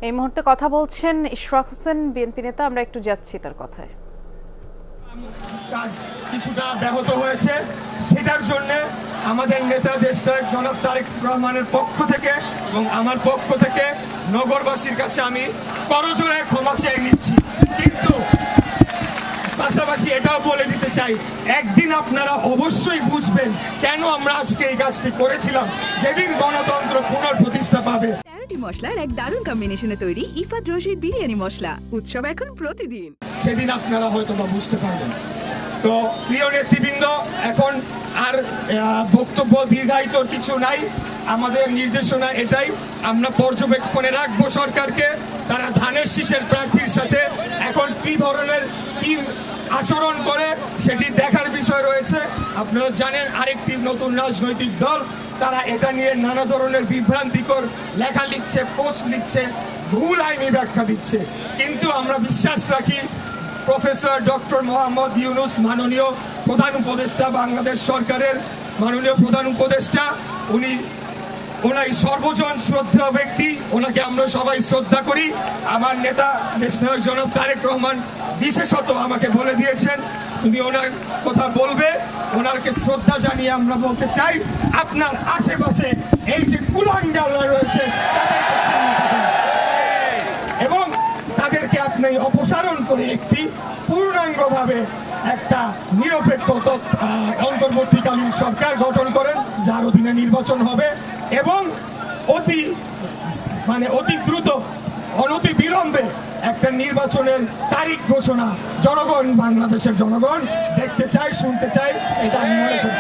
এই মুহূর্তে কথা বলছেন ইশরাক হোসেন, বিএনপি নেতা। আমরা একটু যাচ্ছি তার কথায়। কাজ কিছুটা ব্যাহত হয়েছে, সেটার জন্য আমাদের নেতা দেশনায়ক জনাব তারেক রহমানের পক্ষ থেকে এবং আমার পক্ষ থেকে নগরবাসীর কাছে আমি করজোড়ে ক্ষমা চেয়ে নিচ্ছি। কিন্তু পাশাপাশি এটাও বলে দিতে চাই, একদিন আপনারা অবশ্যই বুঝবেন কেন আমরা আজকে এই কাজটি করেছিলাম, যেদিন গণতন্ত্র পুনঃপ্রতিষ্ঠা পাবে। 13টি মশলার এক দারুণ কম্বিনেশনে তৈরি ইফাত রশিদ বিরিয়ানি মশলা। উৎসব এখন প্রতিদিন। সেদিন আপনারা হয়তো বা বুঝতে পারবেন। তো প্রিয় নেতৃবৃন্দ, এখন আর বক্তব্য দীর্ঘায়িত কিছু নাই। আমাদের নির্দেশনা এটাই, আমরা পর্যবেক্ষণে রাখবো সরকারকে, তারা ধানের শীষের প্রার্থীর সাথে এখন কি ধরনের কি আচরণ করে সেটি দেখার বিষয় রয়েছে। আপনারা জানেন আরেকটি নতুন রাজনৈতিক দল, তারা এটা নিয়ে নানা ধরনের বিভ্রান্তিকর লেখা লিখছে, পোস্ট লিখছে, ভুল আইনি ব্যাখ্যা দিচ্ছে। কিন্তু আমরা বিশ্বাস রাখি প্রফেসর ডক্টর মোহাম্মদ ইউনূস, মাননীয় প্রধান উপদেষ্টা, বাংলাদেশ সরকারের মাননীয় প্রধান উপদেষ্টা, ওনাই সর্বজন শ্রদ্ধেয় ব্যক্তি, ওনাকে আমরা সবাই শ্রদ্ধা করি। আমার নেতা দেশনায়ক জনাব তারেক রহমান বিশেষত আমাকে বলে দিয়েছেন তুমি ওনার কথা বলবে। ওনাকে শ্রদ্ধা জানিয়ে আমরা বলতে চাই, আপনার আশেপাশে এই যে কুলাঙ্গাররা রয়েছে এবং তাদেরকে আপনি অপসারণ করে একটি পূর্ণাঙ্গভাবে একটা নিরপেক্ষ অন্তর্বর্তীকালীন সরকার গঠন করেন, যার অধীনে নির্বাচন হবে এবং অতি দ্রুত অনতি বিলম্বে একটা নির্বাচনের তারিখ ঘোষণা জনগণ, বাংলাদেশের জনগণ দেখতে চায়, শুনতে চায়, এটা আমি মনে করি।